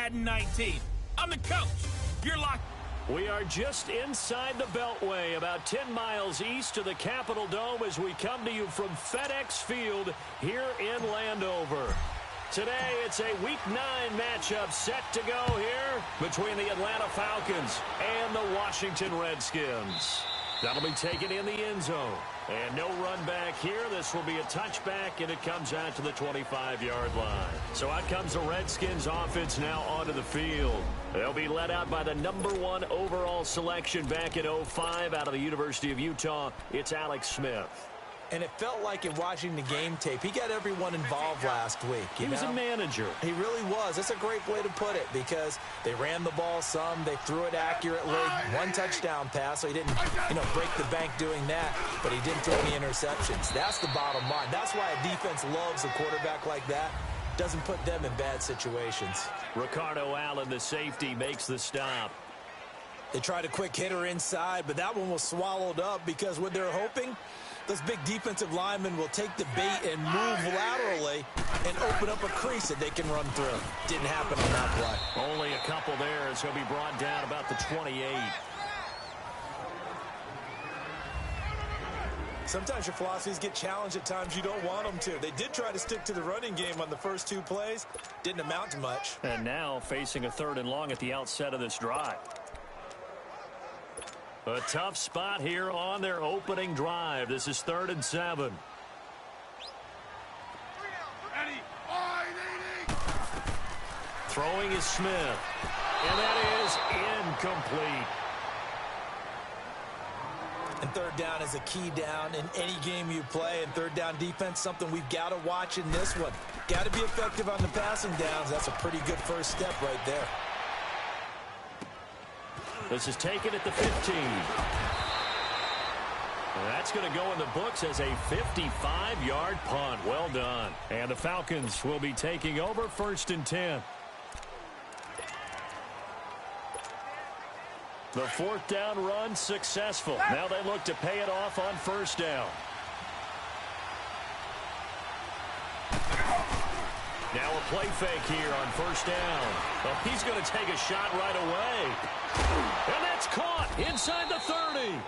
Madden 19. I'm the coach. You're locked. We are just inside the Beltway, about 10 miles east of the Capitol Dome as we come to you from FedEx Field here in Landover. Today, it's a Week 9 matchup set to go here between the Atlanta Falcons and the Washington Redskins. That'll be taken in the end zone. And no run back here. This will be a touchback, and it comes out to the 25-yard line. So out comes the Redskins offense now onto the field. They'll be led out by the #1 overall selection back in 05 out of the University of Utah. It's Alex Smith. And it felt like in watching the game tape, he got everyone involved last week. He was a manager. He really was. That's a great way to put it because they ran the ball some. They threw it accurately. One touchdown pass, so he didn't, break the bank doing that. But he didn't throw any interceptions. That's the bottom line. That's why a defense loves a quarterback like that. Doesn't put them in bad situations. Ricardo Allen, the safety, makes the stop. They tried a quick hitter inside, but that one was swallowed up because what they're hoping, those big defensive linemen will take the bait and move laterally and open up a crease that they can run through. Didn't happen on that play. Only a couple there as he'll be brought down about the 28. Sometimes your philosophies get challenged at times you don't want them to. They did try to stick to the running game on the first 2 plays. Didn't amount to much. And now facing a 3rd and long at the outset of this drive. A tough spot here on their opening drive. This is 3rd and 7. Throwing is Smith. And that is incomplete. And 3rd down is a key down in any game you play. And 3rd down defense, something we've got to watch in this one. Got to be effective on the passing downs. That's a pretty good first step right there. This is taken at the 15. That's going to go in the books as a 55-yard punt. Well done. And the Falcons will be taking over 1st and 10. The 4th down run successful. Now they look to pay it off on 1st down. Now a play fake here on 1st down. Well, he's going to take a shot right away. And that's caught inside the 30.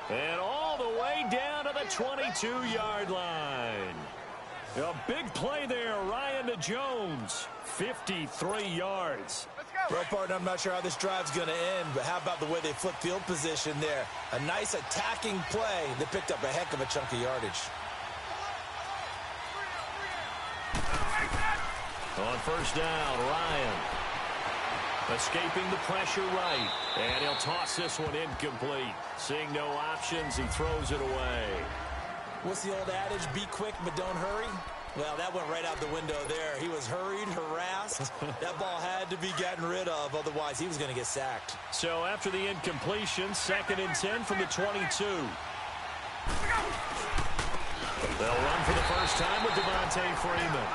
And all the way down to the 22-yard line. A big play there, Ryan to Jones. 53 yards. Well, partner, I'm not sure how this drive's going to end, but how about the way they flip field position there? A nice attacking play that picked up a heck of a chunk of yardage. On 1st down, Ryan. Escaping the pressure right. And he'll toss this one incomplete. Seeing no options, he throws it away. What's the old adage? Be quick, but don't hurry? Well, that went right out the window there. He was hurried, harassed. That ball had to be gotten rid of, otherwise he was going to get sacked. So after the incompletion, 2nd and 10 from the 22. They'll run for the first time with Devontae Freeman.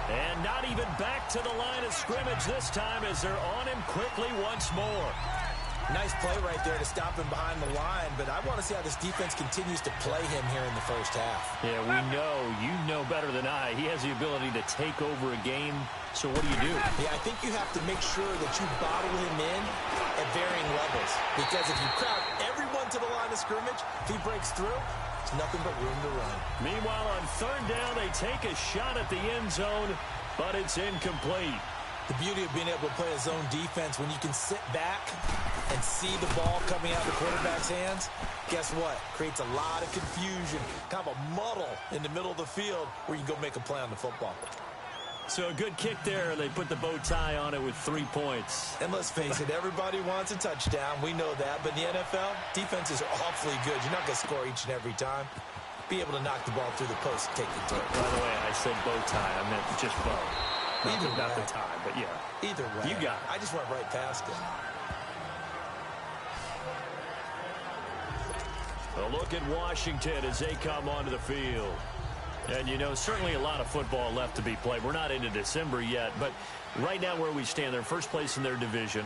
And not even back to the line of scrimmage this time as they're on him quickly once more. Nice play right there to stop him behind the line, but I want to see how this defense continues to play him here in the first half. Yeah, we know. You know better than I. He has the ability to take over a game. So what do you do? Yeah, I think you have to make sure that you bottle him in at varying levels. Because if you crowd everyone to the line of scrimmage, if he breaks through, it's nothing but room to run. Meanwhile, on 3rd down, they take a shot at the end zone, but it's incomplete. The beauty of being able to play a zone defense when you can sit back and see the ball coming out of the quarterback's hands, guess what? Creates a lot of confusion, kind of a muddle in the middle of the field where you can go make a play on the football. So a good kick there. They put the bow tie on it with 3 points. And let's face it, everybody wants a touchdown. We know that. But in the NFL, defenses are awfully good. You're not going to score each and every time. Be able to knock the ball through the post and take the toe. By the way, I said bow tie. I meant just bow. Not the tie, but yeah. Either way. You got it. I just went right past it. A look at Washington as they come onto the field. And, you know, certainly a lot of football left to be played. We're not into December yet, but right now where we stand, they're first place in their division.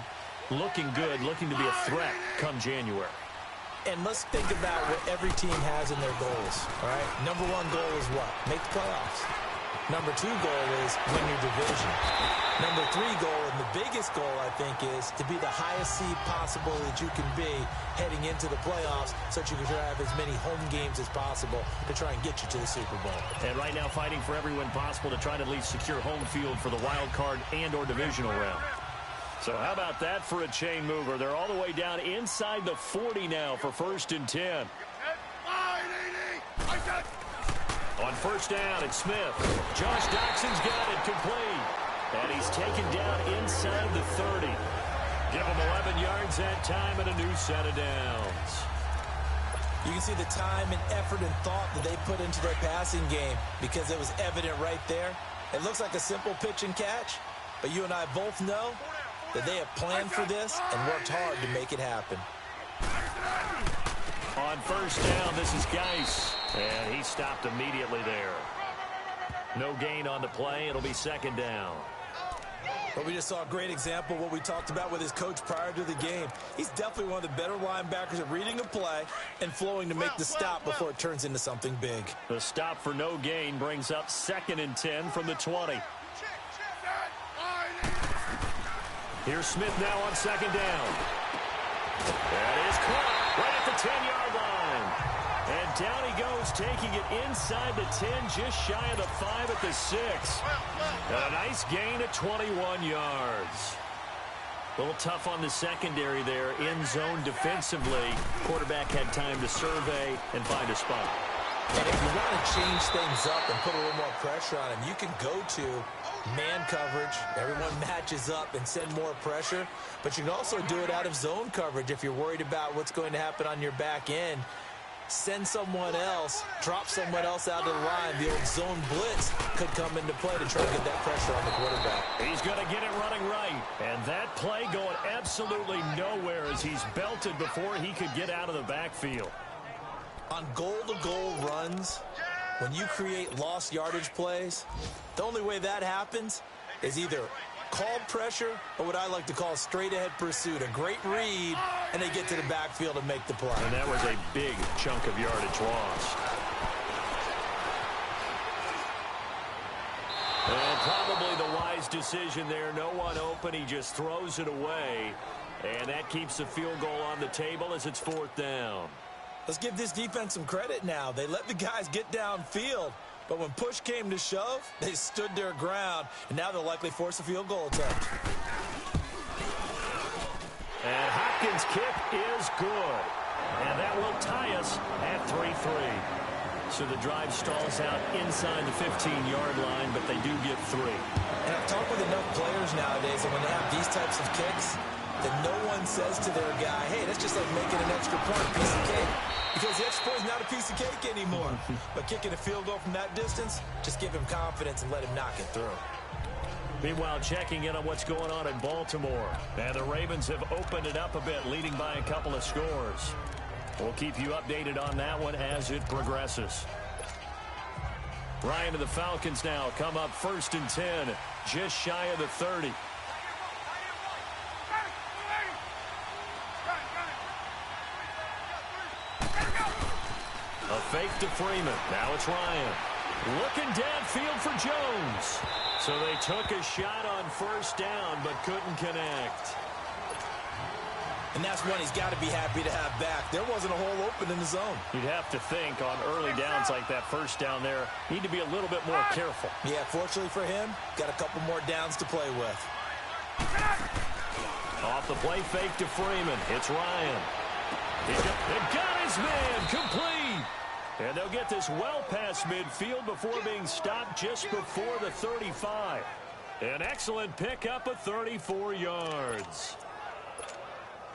Looking good, looking to be a threat come January. And let's think about what every team has in their goals, all right? #1 goal is what? Make the playoffs. Number 2 goal is win your division. Number 3 goal, and the biggest goal, I think, is to be the highest seed possible that you can be heading into the playoffs so that you can try to have as many home games as possible to try and get you to the Super Bowl. And right now fighting for every win possible to try to at least secure home field for the wild card and or divisional round. So how about that for a chain mover? They're all the way down inside the 40 now for 1st and 10. On 1st down, it's Smith. Josh Doxson's got it complete. And he's taken down inside the 30. Give him 11 yards that time and a new set of downs. You can see the time and effort and thought that they put into their passing game because it was evident right there. It looks like a simple pitch and catch, but you and I both know that they have planned for this and worked hard to make it happen. On 1st down, this is Geis. And he stopped immediately there. No gain on the play. It'll be 2nd down. But we just saw a great example of what we talked about with his coach prior to the game. He's definitely one of the better linebackers at reading a play and flowing to make the stop before it turns into something big. The stop for no gain brings up 2nd and 10 from the 20. Here's Smith now on 2nd down. That is caught right at the 10-yard line. And down he goes, taking it inside the 10, just shy of the 5 at the 6. And a nice gain of 21 yards. A little tough on the secondary there, in zone defensively. Quarterback had time to survey and find a spot. And if you want to change things up and put a little more pressure on him, you can go to man coverage. Everyone matches up and send more pressure. But you can also do it out of zone coverage if you're worried about what's going to happen on your back end. Send someone else, drop someone else out of the line. The old zone blitz could come into play to try to get that pressure on the quarterback. He's going to get it running right. And that play going absolutely nowhere as he's belted before he could get out of the backfield. On goal-to-goal runs, when you create lost yardage plays, the only way that happens is either called pressure or what I like to call straight-ahead pursuit. A great read, and they get to the backfield and make the play. And that was a big chunk of yardage lost. And probably the wise decision there. No one open. He just throws it away. And that keeps the field goal on the table as it's 4th down. Let's give this defense some credit now. They let the guys get downfield. But when push came to shove, they stood their ground, and now they'll likely force a field goal attempt. And Hopkins' kick is good. And that will tie us at 3-3. So the drive stalls out inside the 15-yard line, but they do get 3. And I've talked with enough players nowadays that when they have these types of kicks, that no one says to their guy, hey, that's just like making an extra point, piece of cake. Because the extra point is not a piece of cake anymore. But kicking a field goal from that distance, just give him confidence and let him knock it through. Meanwhile, checking in on what's going on in Baltimore. And the Ravens have opened it up a bit, leading by a couple of scores. We'll keep you updated on that one as it progresses. Ryan to the Falcons now come up 1st and 10, just shy of the 30. A fake to Freeman. Now it's Ryan. Looking downfield for Jones. So they took a shot on 1st down, but couldn't connect. And that's one he's got to be happy to have back. There wasn't a hole open in the zone. You'd have to think on early downs like that 1st down there, need to be a little bit more careful. Yeah, fortunately for him, got a couple more downs to play with. Off the play fake to Freeman. It's Ryan. They got his man complete. And they'll get this well past midfield before being stopped just before the 35. An excellent pickup of 34 yards.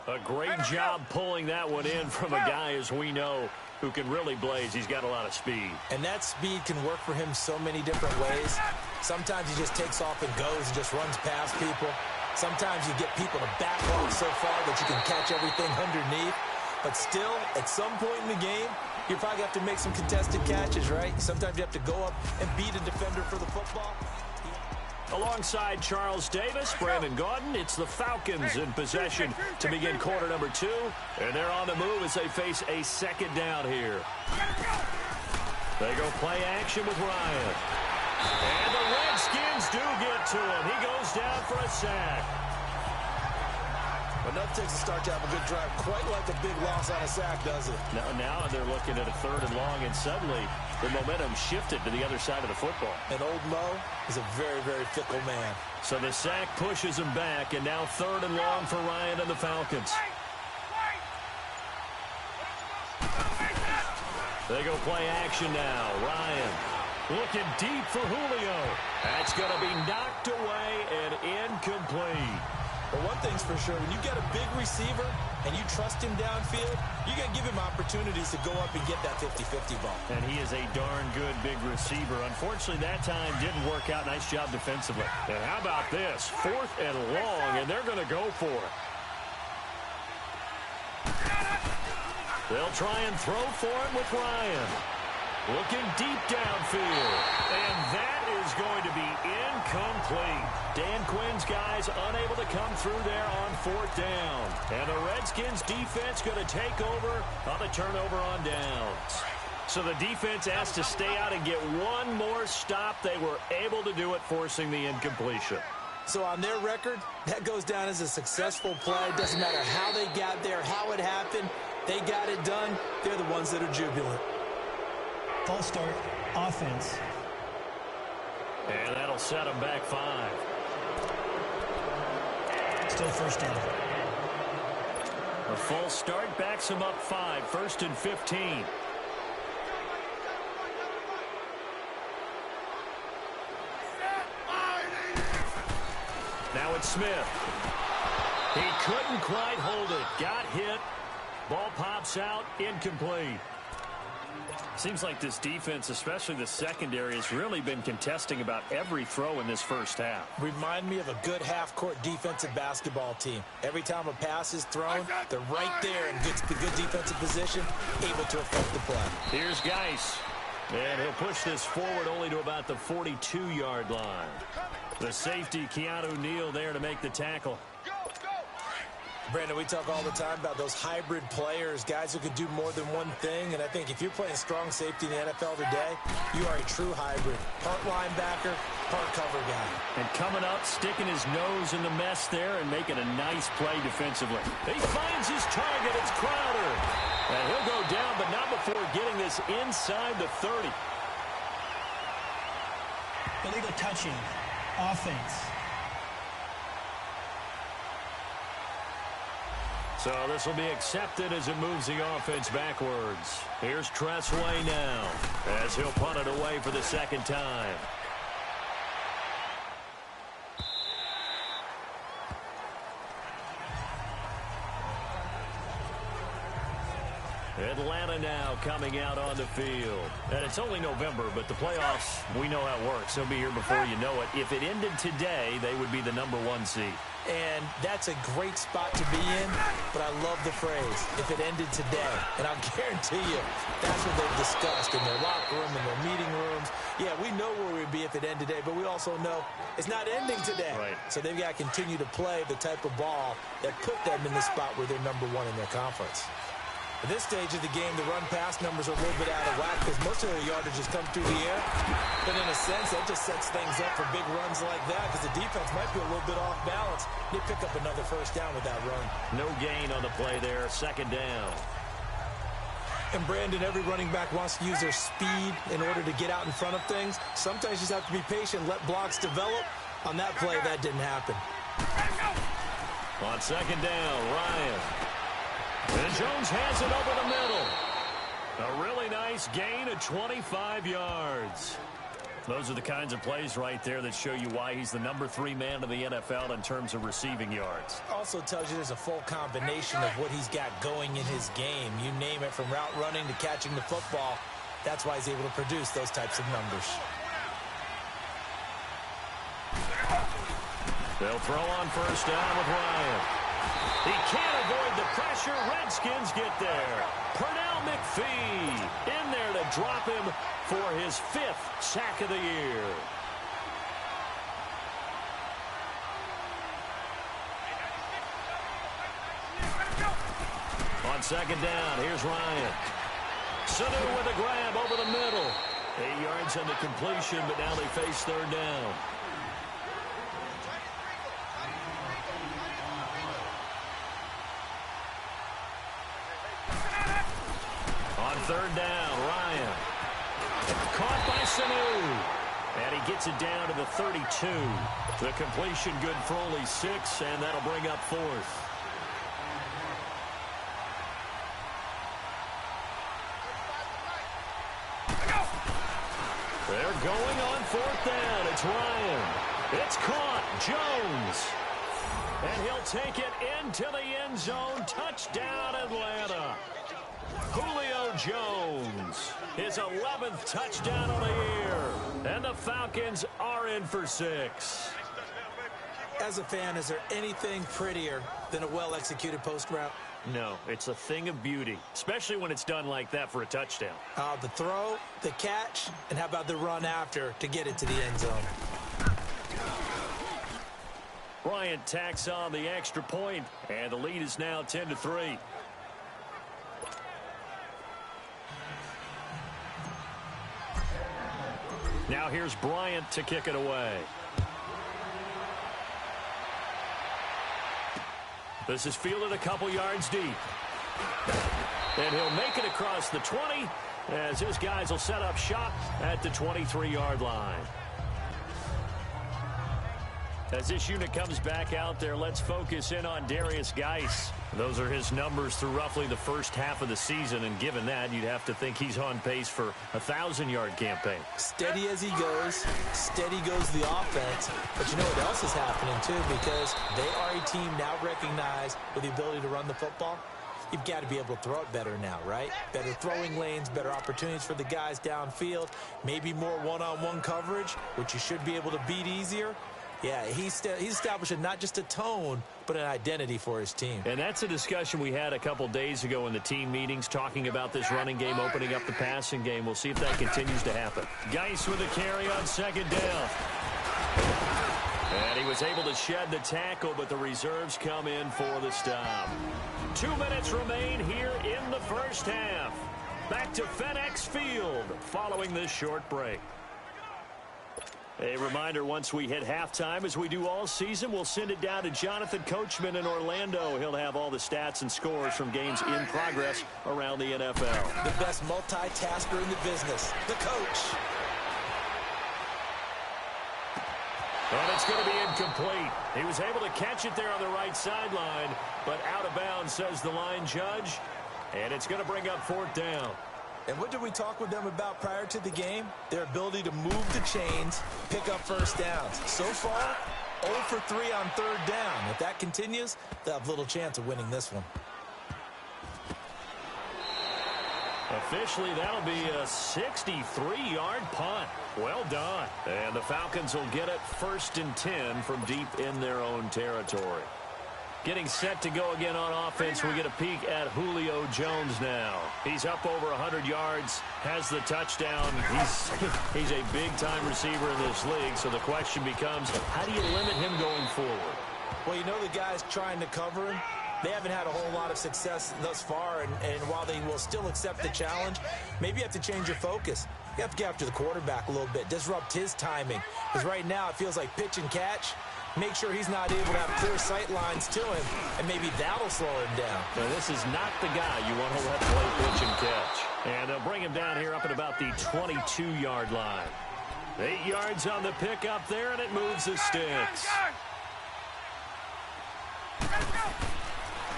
A great job pulling that one in from a guy, as we know, who can really blaze. He's got a lot of speed. And that speed can work for him so many different ways. Sometimes he just takes off and goes and just runs past people. Sometimes you get people to back off so far that you can catch everything underneath. But still, at some point in the game, you probably have to make some contested catches, right? Sometimes you have to go up and beat a defender for the football. Alongside Charles Davis, Brandon Gaudin, it's the Falcons in possession to begin quarter number 2. And they're on the move as they face a 2nd down here. They go play action with Ryan. And the Redskins do get to him. He goes down for a sack. Enough takes to start to have a good drive. Quite like a big loss on a sack, does it? Now they're looking at a 3rd and long, and suddenly the momentum shifted to the other side of the football. And old Mo is a very, very fickle man. So the sack pushes him back, and now 3rd and long for Ryan and the Falcons. They go play action now. Ryan looking deep for Julio. That's going to be knocked away and incomplete. But one thing's for sure, when you get a big receiver and you trust him downfield, you're going to give him opportunities to go up and get that 50-50 ball. And he is a darn good big receiver. Unfortunately, that time didn't work out. Nice job defensively. And how about this? 4th and long, and they're going to go for it. They'll try and throw for it with Ryan. Looking deep downfield. And that is going to be incomplete. Dan Quinn's guys unable to come through there on 4th down. And the Redskins defense going to take over on the turnover on downs. So the defense asked to stay out and get one more stop. They were able to do it, forcing the incompletion. So on their record, that goes down as a successful play. Doesn't matter how they got there, how it happened. They got it done. They're the ones that are jubilant. False start, offense. And that'll set them back 5. Still 1st down. A false start backs them up 5. 1st and 15. Now it's Smith. He couldn't quite hold it. Got hit. Ball pops out. Incomplete. Seems like this defense, especially the secondary, has really been contesting about every throw in this first half. Remind me of a good half-court defensive basketball team. Every time a pass is thrown, they're right there in good defensive position, able to affect the play. Here's Geis. And he'll push this forward only to about the 42-yard line. The safety, Keanu Neal, there to make the tackle. Brandon, we talk all the time about those hybrid players, guys who can do more than one thing, and I think if you're playing strong safety in the NFL today, you are a true hybrid. Part linebacker, part cover guy. And coming up, sticking his nose in the mess there and making a nice play defensively. He finds his target. It's Crowder. And he'll go down, but not before getting this inside the 30. Illegal touching, offense. So this will be accepted as it moves the offense backwards. Here's Tressway now as he'll punt it away for the 2nd time. Atlanta now coming out on the field. And it's only November, but the playoffs, we know how it works. They'll be here before you know it. If it ended today, they would be the #1 seed. And that's a great spot to be in, but I love the phrase, if it ended today. And I'll guarantee you, that's what they've discussed in their locker room, in their meeting rooms. Yeah, we know where we'd be if it ended today, but we also know it's not ending today. Right. So they've got to continue to play the type of ball that put them in the spot where they're #1 in their conference. At this stage of the game, the run-pass numbers are a little bit out of whack because most of their yardage has come through the air. But in a sense, that just sets things up for big runs like that because the defense might be a little bit off balance. They pick up another 1st down with that run. No gain on the play there. 2nd down. And Brandon, every running back wants to use their speed in order to get out in front of things. Sometimes you just have to be patient, let blocks develop. On that play, that didn't happen. On 2nd down, Ryan. And Jones has it over the middle. A really nice gain of 25 yards. Those are the kinds of plays right there that show you why he's the #3 man in the NFL in terms of receiving yards. Also tells you there's a full combination of what he's got going in his game. You name it, from route running to catching the football. That's why he's able to produce those types of numbers. They'll throw on 1st down with Ryan. He can't avoid the pressure. Redskins get there. Pernell McPhee in there to drop him for his 5th sack of the year. On 2nd down, here's Ryan. Sanu with a grab over the middle. 8 yards on the completion, but now they face third down. On third down, Ryan. Caught by Sanu. And he gets it down to the 32. The completion good for only 6, and that'll bring up fourth. They're going on fourth down. It's Ryan. It's caught. Jones. And he'll take it into the end zone. Touchdown, Atlanta. Julio Jones. His 11th touchdown of the year. And the Falcons are in for 6. As a fan, is there anything prettier than a well-executed post route? No, it's a thing of beauty, especially when it's done like that for a touchdown. The throw, the catch, and how about the run after to get it to the end zone? Bryant tacks on the extra point, and the lead is now 10-3. Now here's Bryant to kick it away. This is fielded a couple yards deep. And he'll make it across the 20 as his guys will set up shop at the 23-yard line. As this unit comes back out there, let's focus in on Darius Geis. Those are his numbers through roughly the first half of the season, and given that, you'd have to think he's on pace for a 1,000-yard campaign. Steady as he goes, steady goes the offense. But you know what else is happening, too, because they are a team now recognized with the ability to run the football. You've got to be able to throw it better now, right? Better throwing lanes, better opportunities for the guys downfield, maybe more one-on-one coverage, which you should be able to beat easier. Yeah, he's establishing not just a tone, but an identity for his team. And that's a discussion we had a couple days ago in the team meetings, talking about this running game, opening up the passing game. We'll see if that continues to happen. Geis with a carry on second down. And he was able to shed the tackle, but the reserves come in for the stop. 2 minutes remain here in the first half. Back to FedEx Field following this short break. A reminder, once we hit halftime, as we do all season, we'll send it down to Jonathan Coachman in Orlando. He'll have all the stats and scores from games in progress around the NFL. The best multitasker in the business, the coach. And it's going to be incomplete. He was able to catch it there on the right sideline, but out of bounds, says the line judge. And it's going to bring up fourth down. And what did we talk with them about prior to the game? Their ability to move the chains, pick up first downs. So far, 0 for 3 on third down. If that continues, they'll have little chance of winning this one. Officially, that'll be a 63-yard punt. Well done. And the Falcons will get it 1st and 10 from deep in their own territory. Getting set to go again on offense, we get a peek at Julio Jones now. He's up over 100 yards, has the touchdown. He's a big-time receiver in this league, so the question becomes, how do you limit him going forward? Well, you know the guys trying to cover him, they haven't had a whole lot of success thus far, and while they will still accept the challenge, maybe you have to change your focus. You have to get after the quarterback a little bit, disrupt his timing, because right now it feels like pitch and catch. Make sure he's not able to have clear sight lines to him, and maybe that'll slow him down. Now, this is not the guy you want to let play pitch and catch. And they'll bring him down here up at about the 22-yard line. 8 yards on the pickup there, and it moves the sticks.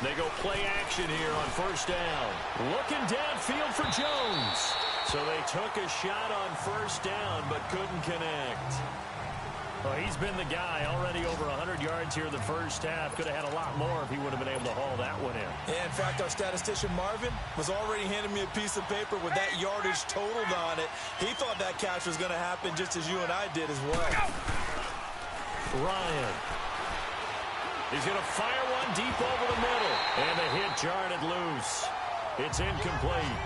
They go play action here on first down. Looking downfield for Jones. So they took a shot on first down, but couldn't connect. Well, he's been the guy already over 100 yards here in the first half. Could have had a lot more if he would have been able to haul that one in. Yeah, in fact, our statistician Marvin was already handing me a piece of paper with that yardage totaled on it. He thought that catch was going to happen just as you and I did as well. Ryan. He's going to fire one deep over the middle. And the hit jarred it loose. It's incomplete.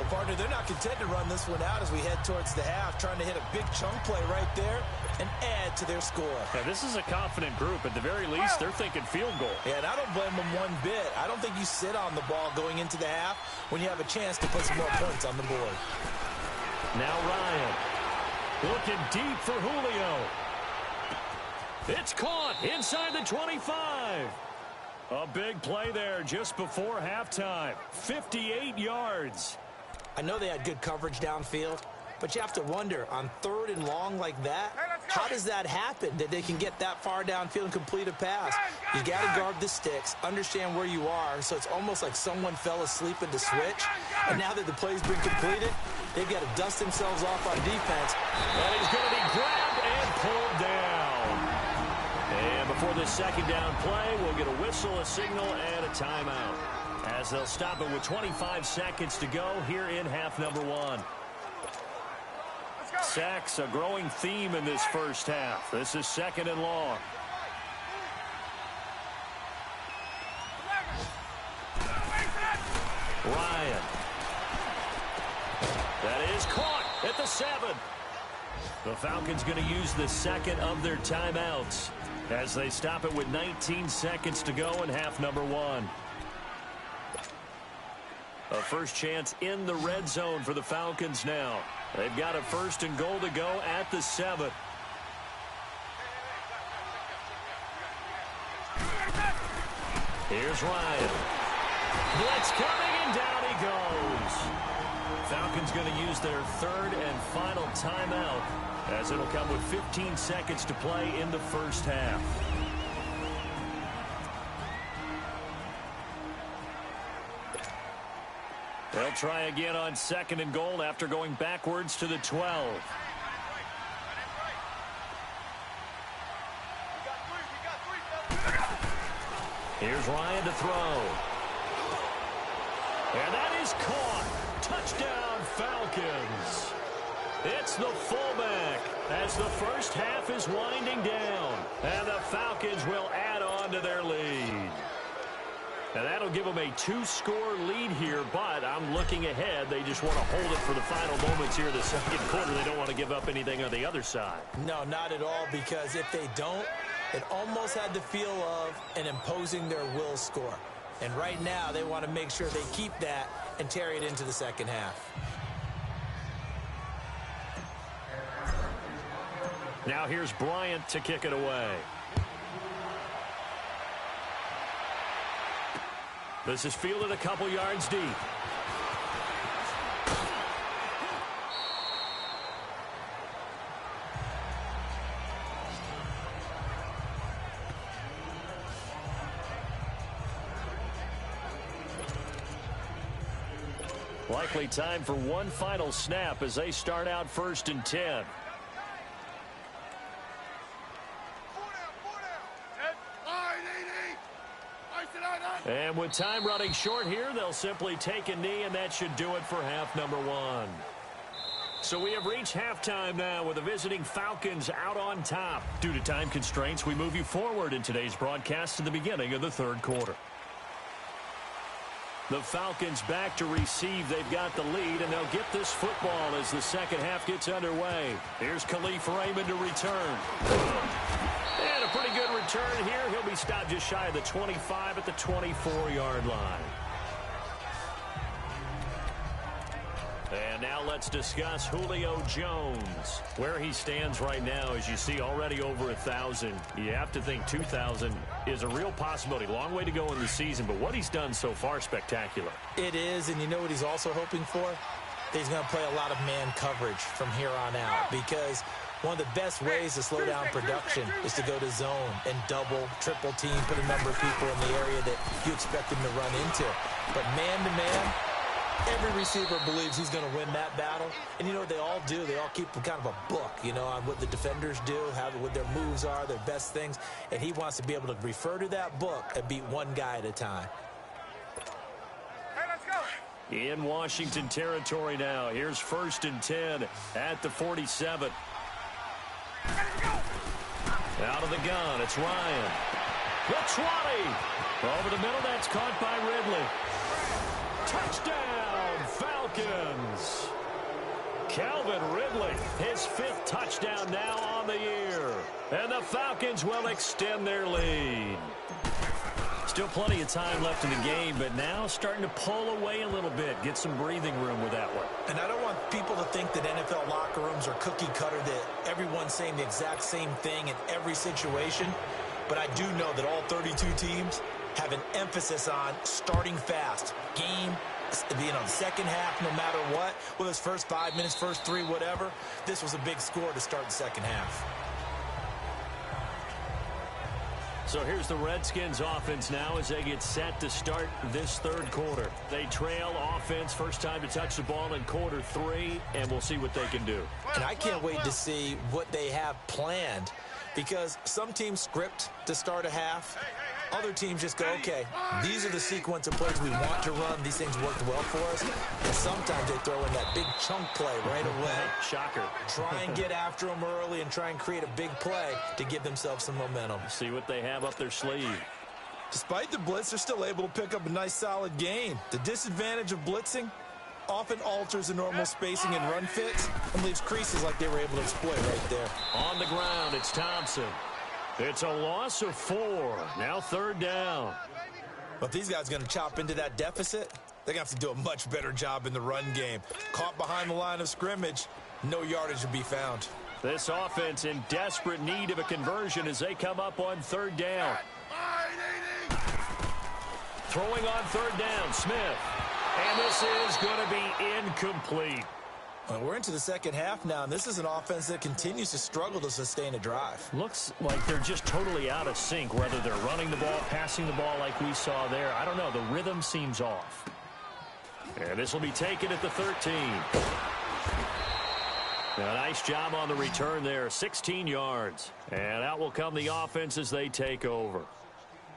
Well, partner, they're not content to run this one out as we head towards the half, trying to hit a big chunk play right there and add to their score. Yeah, this is a confident group. At the very least, they're thinking field goal. Yeah, and I don't blame them one bit. I don't think you sit on the ball going into the half when you have a chance to put some more points on the board. Now Ryan looking deep for Julio. It's caught inside the 25. A big play there just before halftime. 58 yards. I know they had good coverage downfield, but you have to wonder, on 3rd and long like that, how does that happen that they can get that far downfield and complete a pass? You got to guard the sticks, understand where you are, so it's almost like someone fell asleep at the switch, and now that the play's been completed, they've got to dust themselves off on defense. And he's going to be grabbed and pulled down. And before this second down play, we'll get a whistle, a signal, and a timeout, as they'll stop it with 25 seconds to go here in half number 1. Sacks, a growing theme in this first half. This is 2nd and long. Ryan. That is caught at the 7. The Falcons going to use the second of their timeouts as they stop it with 19 seconds to go in half number 1. A first chance in the red zone for the Falcons now. They've got a 1st and goal to go at the 7. Here's Ryan. Blitz coming, and down he goes. Falcons going to use their 3rd and final timeout, as it'll come with 15 seconds to play in the first half. They'll try again on 2nd and goal after going backwards to the 12. Here's Ryan to throw. And that is caught. Touchdown, Falcons. It's the fullback as the first half is winding down. And the Falcons will add on to their lead. And that'll give them a 2-score lead here, but I'm looking ahead. They just want to hold it for the final moments here in the second quarter. They don't want to give up anything on the other side. No, not at all, because if they don't, it almost had the feel of an imposing their will score. And right now, they want to make sure they keep that and carry it into the second half. Now here's Bryant to kick it away. This is fielded a couple yards deep. Likely time for one final snap as they start out 1st and 10. And with time running short here, they'll simply take a knee, and that should do it for half number 1. So we have reached halftime now with the visiting Falcons out on top. Due to time constraints, we move you forward in today's broadcast to the beginning of the 3rd quarter. The Falcons back to receive. They've got the lead, and they'll get this football as the second half gets underway. Here's Khalif Raymond to return. And a pretty good return here. He'll be stopped just shy of the 25 at the 24-yard line. And now let's discuss Julio Jones. Where he stands right now, as you see, already over 1,000. You have to think 2,000 is a real possibility. Long way to go in the season, but what he's done so far, spectacular. It is, and you know what he's also hoping for? He's going to play a lot of man coverage from here on out, because one of the best ways to slow down production is to go to zone and double, triple team, put a number of people in the area that you expect him to run into. But man-to-man, every receiver believes he's going to win that battle. And you know what they all do? They all keep kind of a book, you know, on what the defenders do, what their moves are, their best things. And he wants to be able to refer to that book and beat one guy at a time. Hey, let's go. In Washington territory now. Here's 1st and 10 at the 47. Out of the gun, it's Ryan. The 20. Over the middle, that's caught by Ridley. Touchdown, Falcons. Calvin Ridley, his 5th touchdown now on the year. And the Falcons will extend their lead. Still plenty of time left in the game, but now starting to pull away a little bit, get some breathing room with that one. And I don't want people to think that NFL locker rooms are cookie cutter, that everyone's saying the exact same thing in every situation. But I do know that all 32 teams have an emphasis on starting fast. Game, the second half, no matter what, whether it's first 5 minutes, first 3, whatever. This was a big score to start the second half. So here's the Redskins offense now as they get set to start this third quarter. They trail offense, first time to touch the ball in quarter 3, and we'll see what they can do. And I can't wait to see what they have planned, because some teams script to start a half. Other teams just go, okay, these are the sequence of plays we want to run. These things worked well for us. And sometimes they throw in that big chunk play right away. Shocker. Try and get after them early and try and create a big play to give themselves some momentum. See what they have up their sleeve. Despite the blitz, they're still able to pick up a nice, solid gain. The disadvantage of blitzing often alters the normal spacing and run fits and leaves creases like they were able to exploit right there. On the ground, it's Thompson. It's a loss of 4. Now third down. But these guys are going to chop into that deficit. They're going to have to do a much better job in the run game. Caught behind the line of scrimmage, no yardage will be found. This offense in desperate need of a conversion as they come up on third down. Throwing on third down, Smith. And this is going to be incomplete. Well, we're into the second half now, and this is an offense that continues to struggle to sustain a drive. Looks like they're just totally out of sync, whether they're running the ball, passing the ball like we saw there. I don't know. The rhythm seems off. And this will be taken at the 13. A nice job on the return there, 16 yards. And out will come the offense as they take over.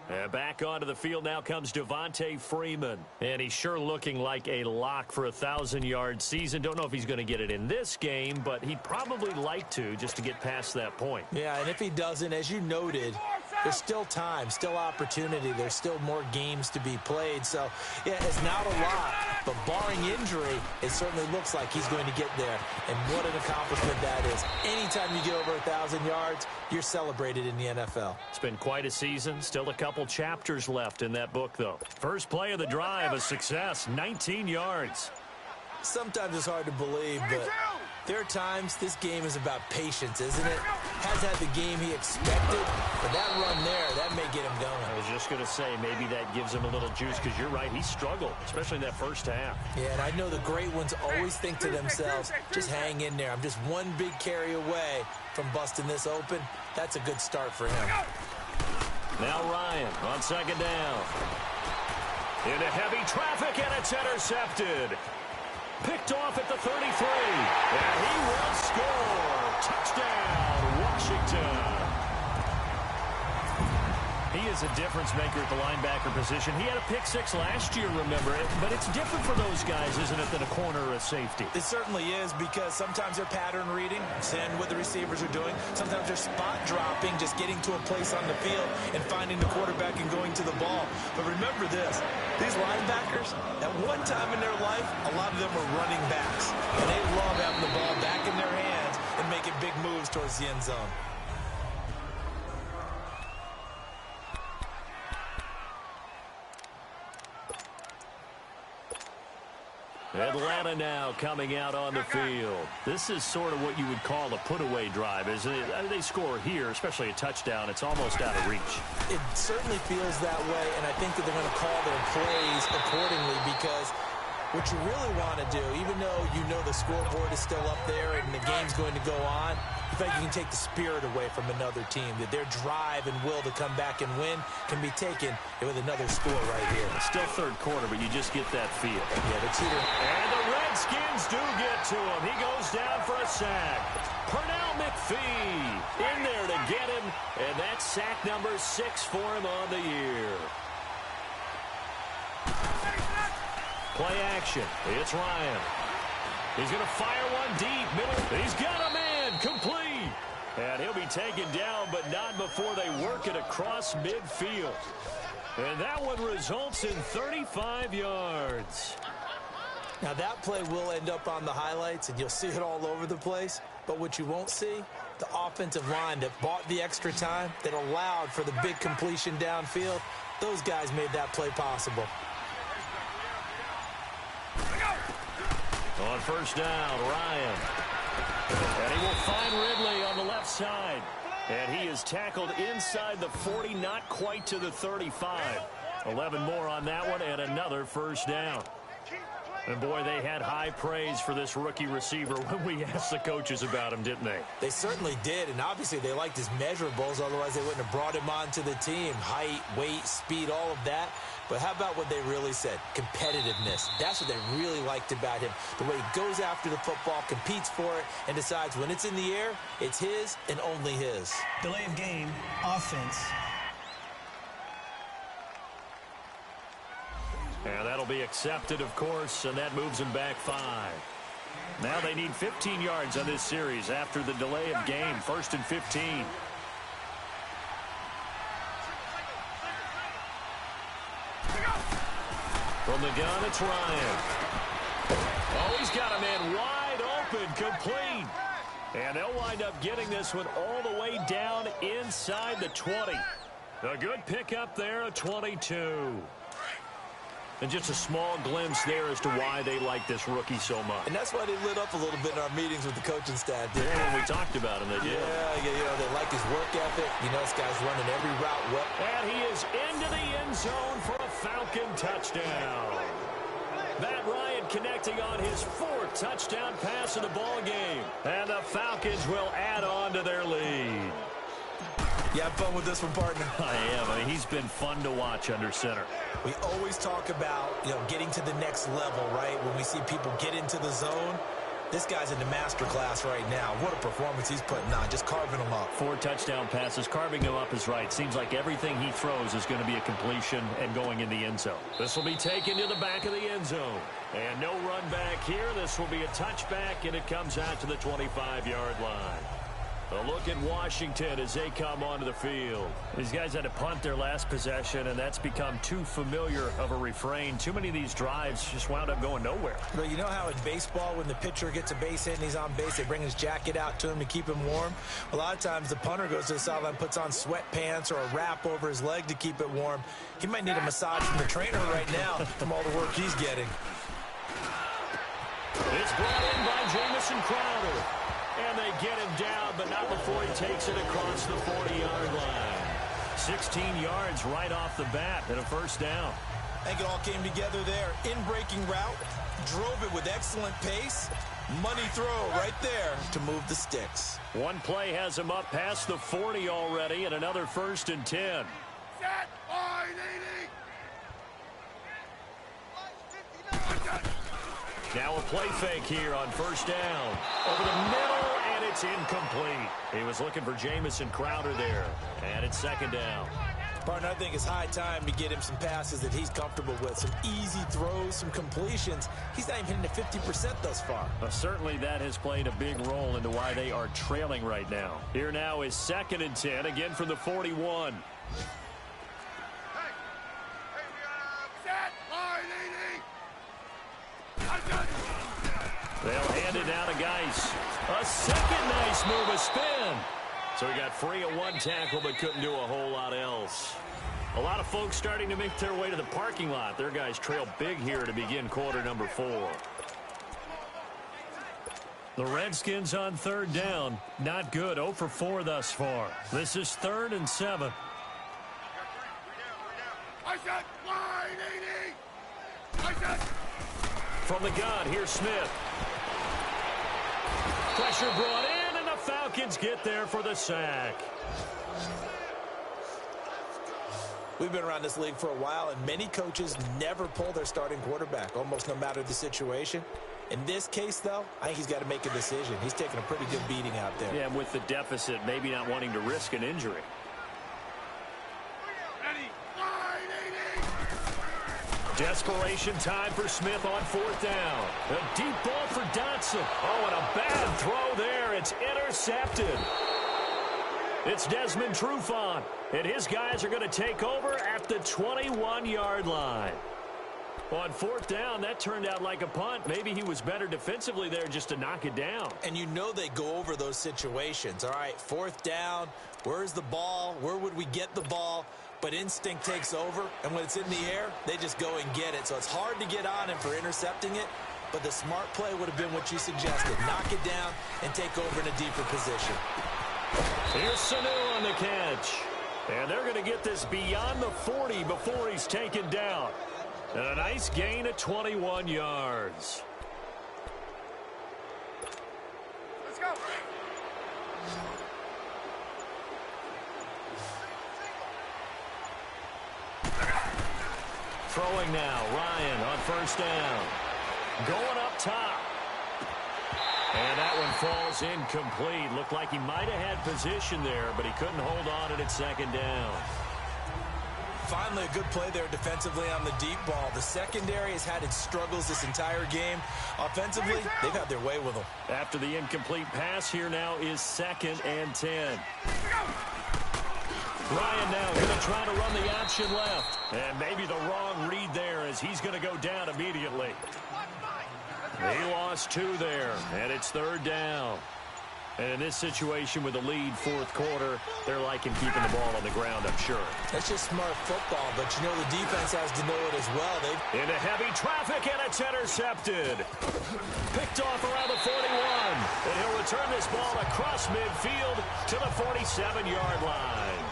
And back onto the field now comes Devontae Freeman. And he's sure looking like a lock for a 1,000-yard season. Don't know if he's going to get it in this game, but he'd probably like to just to get past that point. Yeah, and if he doesn't, as you noted, there's still time, still opportunity. There's still more games to be played. So, yeah, it's not a lot, but barring injury, it certainly looks like he's going to get there. And what an accomplishment that is. Anytime you get over 1,000 yards, you're celebrated in the NFL. It's been quite a season. Still a couple chapters left in that book, though. First play of the drive, a success, 19 yards. Sometimes it's hard to believe, but there are times this game is about patience, isn't it? Has had the game he expected, but that run there, that may get him going. I was just going to say, maybe that gives him a little juice, because you're right, he struggled, especially in that first half. Yeah, and I know the great ones always think to themselves, just hang in there. I'm just one big carry away from busting this open. That's a good start for him. Now Ryan on second down. Into heavy traffic, and it's intercepted. Picked off at the 33. And he will score. Touchdown, Washington. He is a difference maker at the linebacker position. He had a pick 6 last year, remember it. But it's different for those guys, isn't it, than a corner or a safety? It certainly is, because sometimes they're pattern reading, seeing what the receivers are doing. Sometimes they're spot dropping, just getting to a place on the field and finding the quarterback and going to the ball. But remember this, these linebackers, at one time in their life, a lot of them were running backs. And they love having the ball back in their hands and making big moves towards the end zone. Atlanta now coming out on the field. This is sort of what you would call a put-away drive, isn't it? They score here, especially a touchdown. It's almost out of reach. It certainly feels that way, and I think that they're going to call their plays accordingly, because what you really want to do, even though you know the scoreboard is still up there and the game's going to go on, you think you can take the spirit away from another team, that their drive and will to come back and win can be taken with another score right here. It's still third quarter, but you just get that feel. Yeah, the cheater. And the Redskins do get to him. He goes down for a sack. Pernell McPhee in there to get him, and that's sack number 6 for him on the year. Play action. It's Ryan. He's going to fire one deep. Middle. He's got a man. Complete. And he'll be taken down, but not before they work it across midfield. And that one results in 35 yards. Now, that play will end up on the highlights, and you'll see it all over the place. But what you won't see, the offensive line that bought the extra time, that allowed for the big completion downfield, those guys made that play possible. On first down, Ryan. And he will find Ridley on the left side. And he is tackled inside the 40, not quite to the 35. 11 more on that one, and another first down. And, boy, they had high praise for this rookie receiver when we asked the coaches about him, didn't they? They certainly did, and obviously they liked his measurables. Otherwise, they wouldn't have brought him onto the team. Height, weight, speed, all of that. But how about what they really said? Competitiveness. That's what they really liked about him. The way he goes after the football, competes for it, and decides when it's in the air, it's his and only his. Delay of game, offense. And that'll be accepted, of course, and that moves them back 5. Now they need 15 yards on this series after the delay of game. 1st and 15. From the gun, it's Ryan. Oh, he's got a man wide open, complete. And they'll wind up getting this one all the way down inside the 20. A good pickup there, a 22. And just a small glimpse there as to why they like this rookie so much. And that's why they lit up a little bit in our meetings with the coaching staff. Yeah, when we talked about him, they did. Yeah, you know, they like his work ethic. You know, this guy's running every route well. And he is into the end zone for a Falcon touchdown. Matt Ryan connecting on his 4th touchdown pass of the ball game. And the Falcons will add on to their lead. You have fun with this one, partner? I am. I mean, he's been fun to watch under center. We always talk about, you know, getting to the next level, right? When we see people get into the zone, this guy's in the master class right now. What a performance he's putting on, just carving them up. 4 touchdown passes, carving him up is right. Seems like everything he throws is going to be a completion and going in the end zone. This will be taken to the back of the end zone. And no run back here. This will be a touchback, and it comes out to the 25-yard line. A look at Washington as they come onto the field. These guys had to punt their last possession, and that's become too familiar of a refrain. Too many of these drives just wound up going nowhere. But you know how in baseball, when the pitcher gets a base hit and he's on base, they bring his jacket out to him to keep him warm? A lot of times the punter goes to the sideline, puts on sweatpants or a wrap over his leg to keep it warm. He might need a massage from the trainer right now from all the work he's getting. It's brought in by Jamison Crowder. And they get him down, but not before he takes it across the 40-yard line. 16 yards right off the bat and a first down. I think it all came together there. In-breaking route, drove it with excellent pace. Money throw right there to move the sticks. One play has him up past the 40 already, and another 1st and 10. Set, Now a play fake here on first down. Over the middle, and it's incomplete. He was looking for Jamison Crowder there, and it's 2nd down. Partner, I think it's high time to get him some passes that he's comfortable with. Some easy throws, some completions. He's not even hitting to 50% thus far. Certainly that has played a big role into why they are trailing right now. Here now is 2nd and 10, again from the 41. They'll hand it down to Geis. A second nice move, a spin. So he got free of one tackle but couldn't do a whole lot else. A lot of folks starting to make their way to the parking lot. Their guys trail big here to begin quarter number 4. The Redskins on 3rd down. Not good. 0 for 4 thus far. This is 3rd and 7. From the gun, here's Smith. Pressure brought in, and the Falcons get there for the sack. We've been around this league for a while, and many coaches never pull their starting quarterback, almost no matter the situation. In this case, though, I think he's got to make a decision. He's taking a pretty good beating out there. Yeah, with the deficit, maybe not wanting to risk an injury. Desperation time for Smith on 4th down. A deep ball for Dotson. Oh, and a bad throw there. It's intercepted. It's Desmond Trufant, and his guys are going to take over at the 21-yard line. On fourth down, that turned out like a punt. Maybe he was better defensively there just to knock it down. And you know they go over those situations. All right, fourth down, where's the ball? Where would we get the ball? But instinct takes over, and when it's in the air, they just go and get it. So it's hard to get on him for intercepting it, but the smart play would have been what you suggested. Knock it down and take over in a deeper position. Here's Sanu on the catch. And they're going to get this beyond the 40 before he's taken down. And a nice gain of 21 yards. Let's go. Throwing now, Ryan on first down. Going up top. And that one falls incomplete. Looked like he might have had position there, but he couldn't hold on at second down. Finally, a good play there defensively on the deep ball. The secondary has had its struggles this entire game. Offensively, they've had their way with them. After the incomplete pass, here now is 2nd and 10. Ryan now going to try to run the option left. And maybe the wrong read there as he's going to go down immediately. He lost 2 there, and it's 3rd down. And in this situation with the lead fourth quarter, they're liking keeping the ball on the ground, I'm sure. That's just smart football, but you know the defense has to know it as well. Into heavy traffic, and it's intercepted. Picked off around the 41. And he'll return this ball across midfield to the 47-yard line.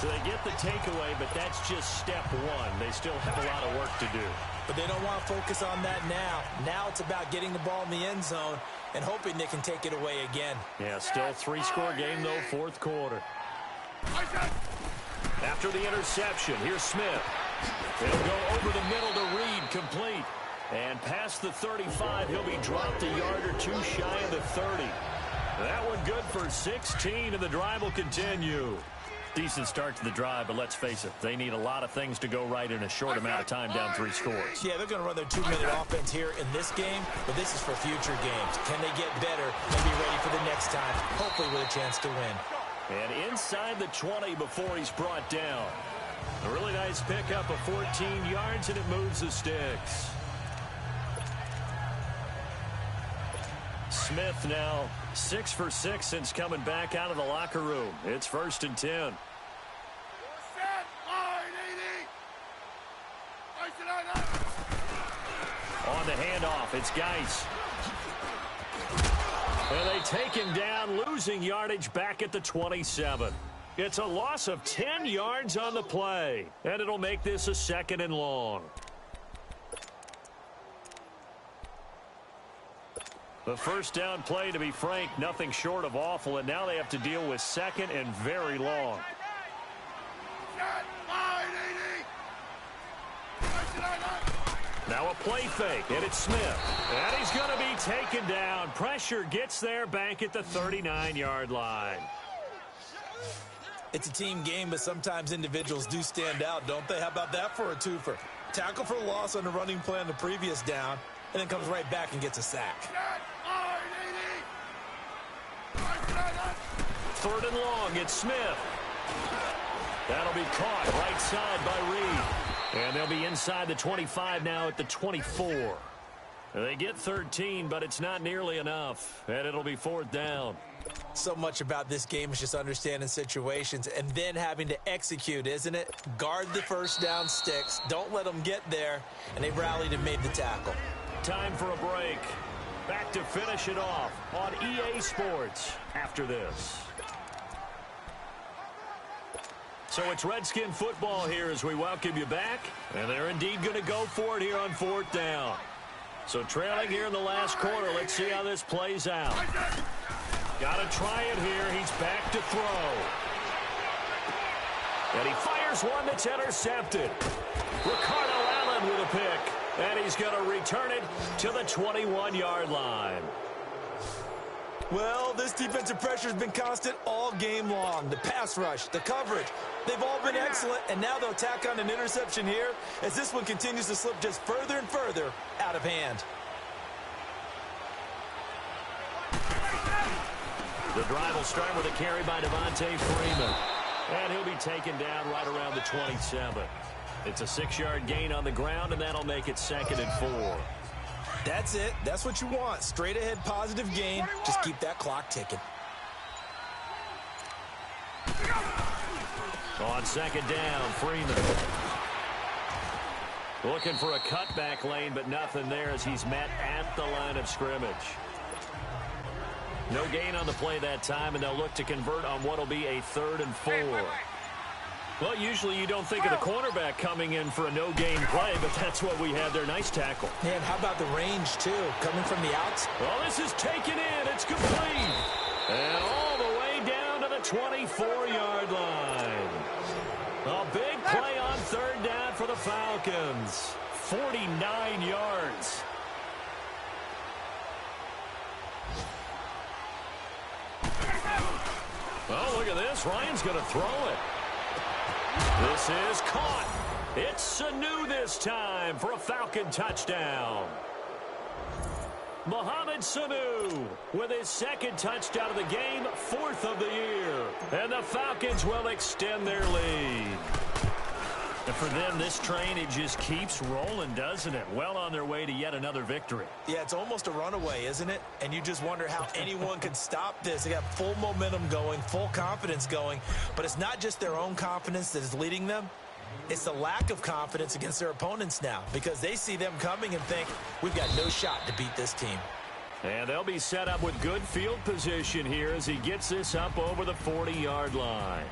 So they get the takeaway, but that's just step one. They still have a lot of work to do. But they don't want to focus on that now. Now it's about getting the ball in the end zone and hoping they can take it away again. Yeah, still 3-score game, though, fourth quarter. After the interception, here's Smith. He'll go over the middle to Reed, complete. And past the 35, he'll be dropped a yard or 2 shy of the 30. That one good for 16, and the drive will continue. Decent start to the drive, but let's face it, they need a lot of things to go right in a short amount of time down 3 scores. Yeah, they're going to run their 2-minute offense here in this game, but this is for future games. Can they get better and be ready for the next time, hopefully with a chance to win? And inside the 20 before he's brought down. A really nice pickup of 14 yards, and it moves the sticks. Smith now 6 for 6 since coming back out of the locker room. It's 1st and 10. On the handoff, it's Geis. And they take him down, losing yardage back at the 27. It's a loss of 10 yards on the play, and it'll make this a 2nd and long. The first down play, to be frank, nothing short of awful, and now they have to deal with 2nd and very long. Now a play fake, and it's Smith. And he's going to be taken down. Pressure gets there back at the 39-yard line. It's a team game, but sometimes individuals do stand out, don't they? How about that for a twofer? Tackle for loss on the running play on the previous down, and then comes right back and gets a sack. 3rd and long, it's Smith. That'll be caught right side by Reed. And they'll be inside the 25 now at the 24. They get 13, but it's not nearly enough. And it'll be 4th down. So much about this game is just understanding situations and then having to execute, isn't it? Guard the first down sticks. Don't let them get there. And they rallied and made the tackle. Time for a break. Back to finish it off on EA Sports after this. So it's Redskin football here as we welcome you back. And they're indeed going to go for it here on 4th down. So trailing here in the last quarter. Let's see how this plays out. Got to try it here. He's back to throw. And he fires one that's intercepted. Ricardo Allen with a pick. And he's going to return it to the 21-yard line. Well, this defensive pressure has been constant all game long. The pass rush, the coverage, they've all been excellent, and now they'll tack on an interception here as this one continues to slip just further and further out of hand. The drive will start with a carry by Devontae Freeman. And he'll be taken down right around the 27. It's a 6-yard gain on the ground, and that'll make it 2nd and 4. That's it. That's what you want. Straight ahead positive gain. 21. Just keep that clock ticking. On 2nd down, Freeman. Looking for a cutback lane, but nothing there as he's met at the line of scrimmage. No gain on the play that time, and they'll look to convert on what will be a 3rd and 4. Well, usually you don't think of the cornerback coming in for a no-gain play, but that's what we had there. Nice tackle. Man, how about the range, too? Coming from the outside. Well, this is taken in. It's complete. And all the way down to the 24-yard line. A big play on 3rd down for the Falcons. 49 yards. Oh, look at this. Ryan's going to throw it. This is caught. It's Sanu this time for a Falcon touchdown. Mohamed Sanu with his 2nd touchdown of the game, 4th of the year. And the Falcons will extend their lead. And for them, this train, it just keeps rolling, doesn't it? Well on their way to yet another victory. Yeah, it's almost a runaway, isn't it? And you just wonder how anyone can stop this. They got full momentum going, full confidence going. But it's not just their own confidence that is leading them. It's the lack of confidence against their opponents now because they see them coming and think, we've got no shot to beat this team. And they'll be set up with good field position here as he gets this up over the 40-yard line.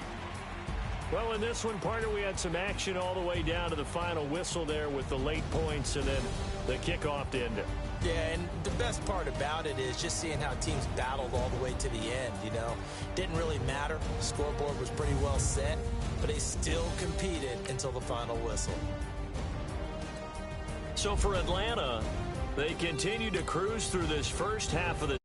Well, in this one, partner, we had some action all the way down to the final whistle there with the late points and then the kickoff to end it. Yeah, and the best part about it is just seeing how teams battled all the way to the end, you know. Didn't really matter. The scoreboard was pretty well set, but they still competed until the final whistle. So for Atlanta, they continue to cruise through this first half of the